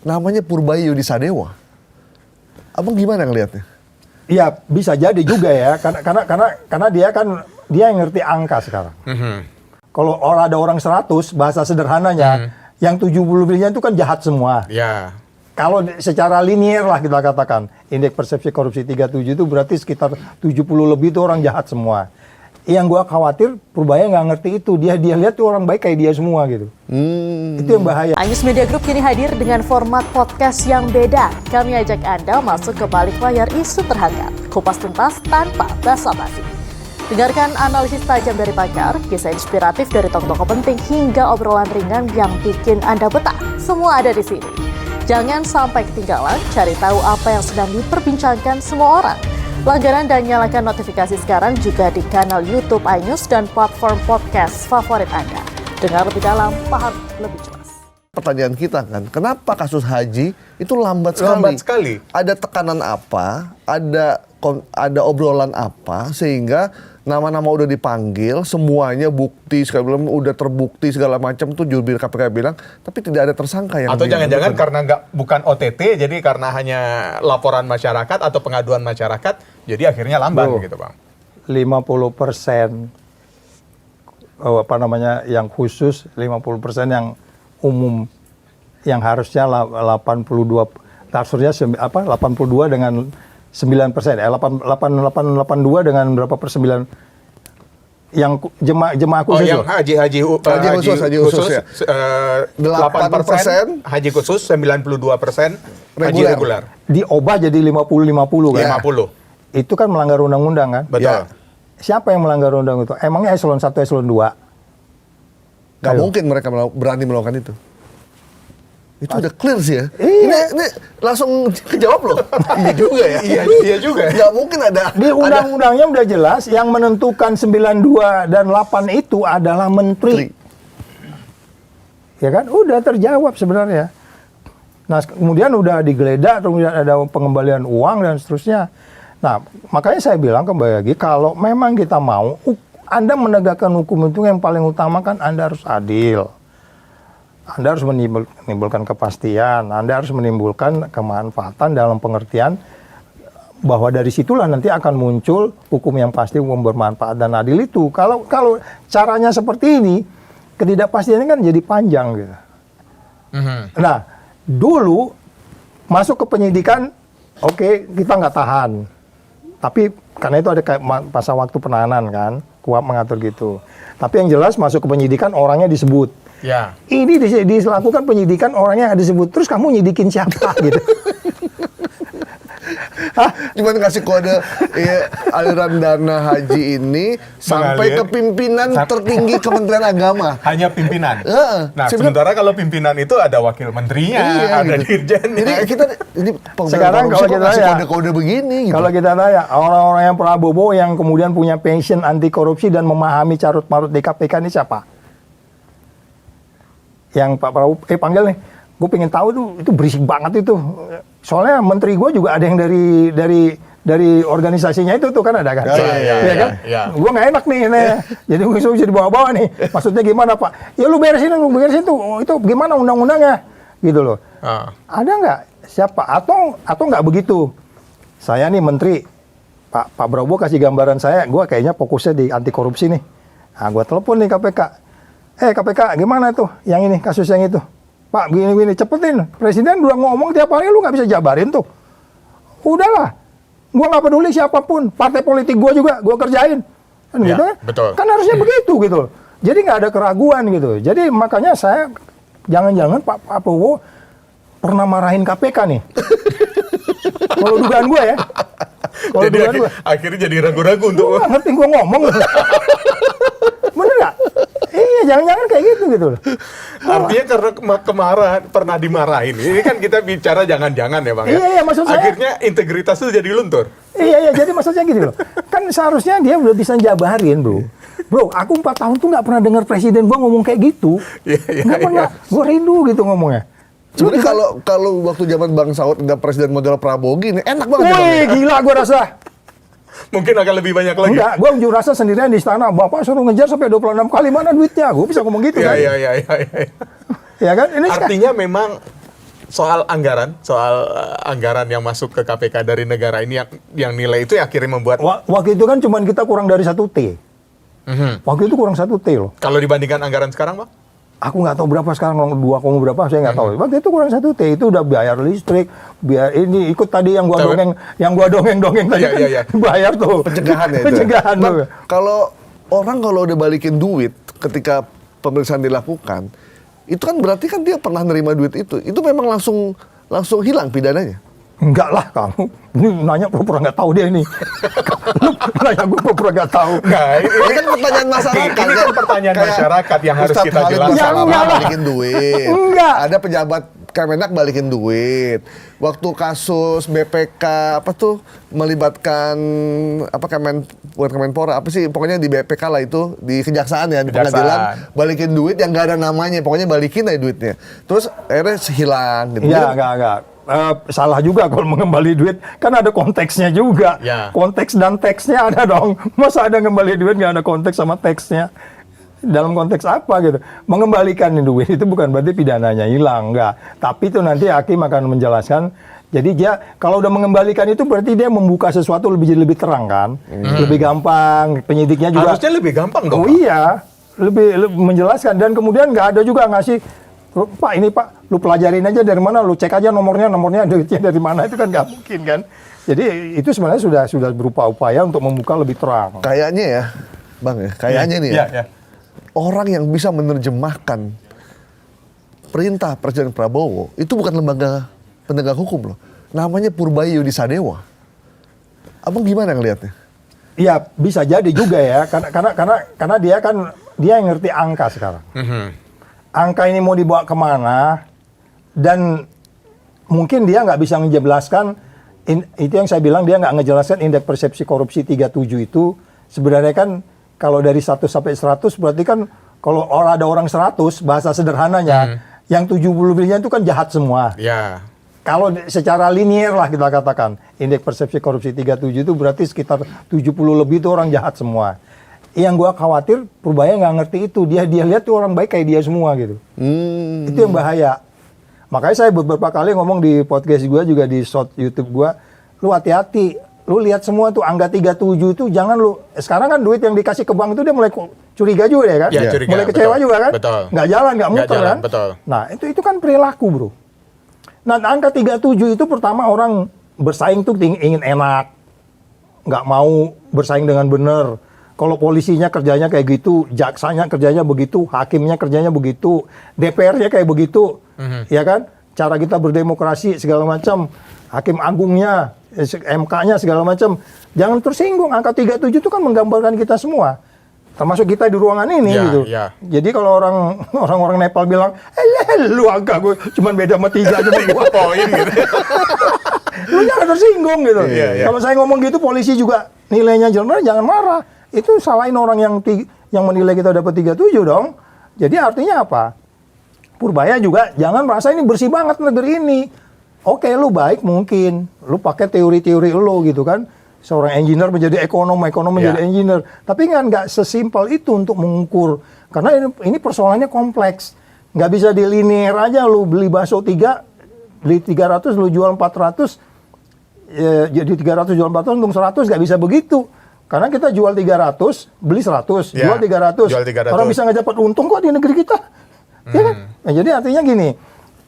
namanya Purbayu Sadewa. Abang gimana ngelihatnya? Iya, bisa jadi juga ya, karena dia yang ngerti angka sekarang. Kalau ada orang 100, bahasa sederhananya, yang 70 lebihnya itu kan jahat semua. Ya. Kalau secara linier lah kita katakan, indeks persepsi korupsi 37 itu berarti sekitar 70 lebih itu orang jahat semua. Yang gua khawatir Purbaya nggak ngerti itu, dia lihat tuh orang baik kayak dia semua gitu. Itu yang bahaya. iNews Media Group kini hadir dengan format podcast yang beda. Kami ajak Anda masuk ke balik layar isu terhangat, kupas tuntas tanpa basa-basi. Dengarkan analisis tajam dari pakar, kisah inspiratif dari tokoh-tokoh penting, hingga obrolan ringan yang bikin Anda betah. Semua ada di sini. Jangan sampai ketinggalan, cari tahu apa yang sedang diperbincangkan semua orang. Langganan dan nyalakan notifikasi sekarang juga di kanal YouTube iNews dan platform podcast favorit Anda. Dengar lebih dalam, paham lebih jelas. Pertanyaan kita kan, kenapa kasus haji itu lambat sekali? Lambat sekali. Ada tekanan apa? Ada obrolan apa sehingga nama-nama udah dipanggil, semuanya bukti segala macam udah terbukti segala macam tuh jubir KPK bilang, tapi tidak ada tersangka yang. Atau jangan-jangan karena bukan OTT, jadi karena hanya laporan masyarakat atau pengaduan masyarakat, jadi akhirnya lambat gitu Bang. 50% yang khusus, 50% yang umum, yang harusnya 82 dengan 9%, 882 dengan berapa persen? Yang jemaah khusus. Yang haji khusus ya. 8%, haji khusus 92%, haji reguler. Diubah jadi 50-50 kan? 50. Itu kan melanggar undang-undang kan? Betul. Siapa yang melanggar undang itu? Emangnya eselon 1, eselon 2? Gak mungkin mereka berani melakukan itu. Itu udah clear sih ya. Iya. Ini langsung kejawab loh. Iya juga ya. Iya juga. Gak mungkin ada. Di undang-undangnya udah jelas, yang menentukan 92 dan 8 itu adalah menteri. Ya kan? Udah terjawab sebenarnya. Nah, kemudian udah digeledah, kemudian ada pengembalian uang dan seterusnya. Nah, makanya saya bilang kembali lagi, kalau memang kita mau, Anda menegakkan hukum itu yang paling utama kan Anda harus adil. Anda harus menimbulkan kepastian, Anda harus menimbulkan kemanfaatan dalam pengertian bahwa dari situlah nanti akan muncul hukum yang pasti, hukum bermanfaat dan adil itu. Kalau caranya seperti ini, ketidakpastiannya kan jadi panjang gitu. Nah, dulu masuk ke penyidikan, oke, kita nggak tahan. Tapi karena itu ada kayak masa waktu penahanan kan, KUHP mengatur gitu. Tapi yang jelas masuk ke penyidikan orangnya disebut. Ya. Ini dilakukan penyidikan orangnya yang disebut. Terus kamu nyidikin siapa gitu? Cuman ngasih kode aliran dana haji ini sampai ke pimpinan tertinggi Kementerian Agama. Hanya pimpinan. Nah, sebenarnya, sementara kalau pimpinan itu ada wakil menterinya, ada dirjennya. Jadi kita ini sekarang kalau kita ngasih tanya, kode-kode begini gitu. Kalau kita tanya orang-orang yang Prabowo yang kemudian punya passion anti korupsi dan memahami carut marut di KPK ini siapa? Yang Pak Prabowo panggil nih, gue pengen tahu tuh, itu berisik banget itu. Soalnya menteri gue juga ada yang dari organisasinya itu tuh kan ada kan? Iya kan? Ya. Gue nggak enak nih, jadi gue bisa dibawa-bawa nih. Maksudnya gimana Pak? Ya lu beresin tuh, itu gimana undang-undangnya? Gitu loh. Ada nggak siapa? Atau nggak begitu? Saya nih menteri, Pak Prabowo kasih gambaran saya, gue kayaknya fokusnya di anti korupsi nih. Nah, gue telepon nih KPK. KPK gimana tuh yang ini kasus yang itu Pak gini cepetin, presiden udah ngomong tiap hari, lu nggak bisa jabarin tuh. Udahlah, gua nggak peduli siapapun, partai politik gua juga gua kerjain kan ya, gitu kan. Betul. Kan harusnya begitu gitu, jadi nggak ada keraguan gitu. Jadi makanya saya jangan-jangan Pak Prabowo pernah marahin KPK nih. Kalau dugaan gua ya. Kalau dugaan gua akhirnya jadi ragu-ragu untuk gua nggak ngerti gua ngomong. Bener nggak? Iya, jangan-jangan kayak gitu loh. Artinya karena kemarahan, pernah dimarahin. Ini kan kita bicara jangan-jangan ya Bang ya. Iya, maksud saya. Akhirnya integritas itu jadi luntur. Iya, jadi maksudnya gini loh. Kan seharusnya dia udah bisa jabarin, bro. Bro, aku 4 tahun tuh nggak pernah dengar presiden gua ngomong kayak gitu. Nggak pernah. Gua rindu gitu ngomongnya. Sebenarnya kalau waktu zaman Bang Saud ada presiden model Prabowo gini, enak banget. Wih, gila gua rasa. Mungkin akan lebih banyak lagi. Enggak, gue unjuk rasa sendirian di istana. Bapak suruh ngejar sampai 26 kali, mana duitnya? Gue bisa ngomong gitu kan? Iya. Ya kan? Ini artinya memang soal anggaran yang masuk ke KPK dari negara ini yang nilai itu yang akhirnya membuat Waktu itu kan cuman kita kurang dari 1 T. Waktu itu kurang 1 T loh. kalau dibandingkan anggaran sekarang, Bang? Aku nggak tahu berapa sekarang, 2, berapa saya nggak tahu. Waktu itu kurang 1 T, itu udah bayar listrik, biar ini ikut tadi yang gua dongeng tadi Iya. bayar tuh. Pencegahan ya itu. Pencegahan Bang, tuh. kalau udah balikin duit ketika pemeriksaan dilakukan, itu kan berarti kan dia pernah nerima duit itu. Itu memang langsung hilang pidananya. Enggak lah kamu. Ini nanya pura-pura nggak tahu dia ini. Lu nanya gue pura-pura nggak tahu. Nggak, Ini kan pertanyaan masyarakat. Ini kan pertanyaan masyarakat yang harus Ustadz kita Khalid jelaskan. Mustafa Ya, enggak lah. balikin duit. Enggak. Ada pejabat Kemenak balikin duit. Waktu kasus BPK melibatkan bukan Kemenpora, apa sih pokoknya di BPK lah itu, di kejaksaan ya, di Kejaksaan. pengadilan balikin duit yang nggak ada namanya, pokoknya balikin aja duitnya. Terus akhirnya hilang gitu. Iya, enggak. Salah juga kalau mengembali duit, kan ada konteksnya juga. Ya. Konteks dan teksnya ada dong. Masa ada ngembali duit nggak ada konteks sama teksnya? Dalam konteks apa gitu? Mengembalikan duit itu bukan berarti pidananya hilang, enggak. Tapi itu nanti hakim akan menjelaskan. Jadi dia kalau udah mengembalikan itu berarti dia membuka sesuatu lebih terang kan? Lebih gampang. Penyidiknya juga. Harusnya lebih gampang dong, Oh Pak. iya, lebih menjelaskan, dan kemudian nggak ada juga ngasih, Pak ini Pak, lu pelajarin aja dari mana, lu cek aja nomornya duitnya dari mana, itu kan nggak mungkin kan. Jadi itu sebenarnya sudah berupa upaya untuk membuka lebih terang. Kayaknya ya, Bang ya, kayaknya nih ya. Iya. Orang yang bisa menerjemahkan perintah Presiden Prabowo itu bukan lembaga penegak hukum loh. Namanya Purbaya Yudisadewa. Abang gimana ngelihatnya? Iya, bisa jadi juga ya, karena dia yang ngerti angka sekarang. Angka ini mau dibawa kemana, dan mungkin dia nggak bisa menjelaskan, itu yang saya bilang, dia nggak ngejelaskan indeks persepsi korupsi 37 itu, sebenarnya kan kalau dari 1 sampai 100 berarti kan kalau ada orang 100, bahasa sederhananya, yang 70% itu kan jahat semua. Ya. Kalau secara linier lah kita katakan, indeks persepsi korupsi 37 itu berarti sekitar 70 lebih itu orang jahat semua. Yang gua khawatir Purbaya nggak ngerti itu, dia lihat tuh orang baik kayak dia semua gitu. Itu yang bahaya. Makanya saya beberapa kali ngomong di podcast gua juga, di short YouTube gua, lu hati-hati, lu lihat semua tuh angka 37 itu jangan lu. Sekarang kan duit yang dikasih ke bank itu dia mulai curiga juga ya kan? Ya, curiga, mulai kecewa betul, juga kan? betul. Nggak jalan, nggak muter jalan, kan? betul. Nah itu kan perilaku bro. Nah angka 37 itu pertama orang bersaing tuh ingin enak, nggak mau bersaing dengan benar. Kalau polisinya kerjanya kayak gitu, jaksanya kerjanya begitu, hakimnya kerjanya begitu, DPR-nya kayak begitu, ya kan? Cara kita berdemokrasi segala macam, hakim agungnya, MK-nya segala macam. Jangan tersinggung, angka 37 itu kan menggambarkan kita semua. Termasuk kita di ruangan ini Ya, gitu. ya. Jadi kalau orang Nepal bilang, lu angka gue cuma beda sama 3 cuma 2 Poin gitu. Lu jangan tersinggung gitu. Iya, iya. Kalau saya ngomong gitu, polisi juga nilainya jelek, jangan marah. Itu salahin orang yang menilai kita dapat 37 dong. Jadi artinya apa? Purbaya juga jangan merasa ini bersih banget negeri ini. Oke, lu baik mungkin. Lu pakai teori-teori lu gitu kan. Seorang engineer menjadi ekonom menjadi engineer. Tapi nggak sesimpel itu untuk mengukur. Karena ini persoalannya kompleks. Nggak bisa dilinear aja, lu beli bakso 3, beli 300, lu jual 400. Jadi 300 jual 400, untung 100, nggak bisa begitu. Karena kita jual 300, beli 100, Ya, jual 300. jual 300. Orang bisa nggak dapat untung kok di negeri kita. Ya kan? Nah, jadi artinya gini,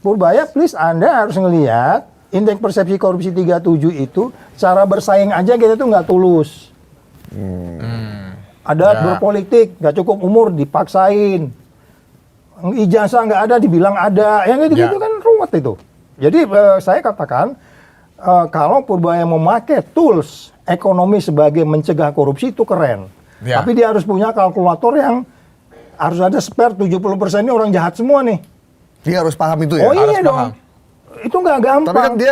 Purbaya please Anda harus ngelihat indeks persepsi korupsi 37 itu, cara bersaing aja kita tuh nggak tulus. Ada berpolitik, nggak cukup umur dipaksain. Ijazah nggak ada dibilang ada. Yang gitu-gitu kan ruwet itu. Jadi saya katakan, kalau Purbaya memakai tools ekonomi sebagai mencegah korupsi itu keren. Ya. Tapi dia harus punya kalkulator yang harus ada spare 70% ini orang jahat semua nih. Dia harus paham itu ya. Oh harus iya dong. paham. Itu nggak gampang. Tapi kan dia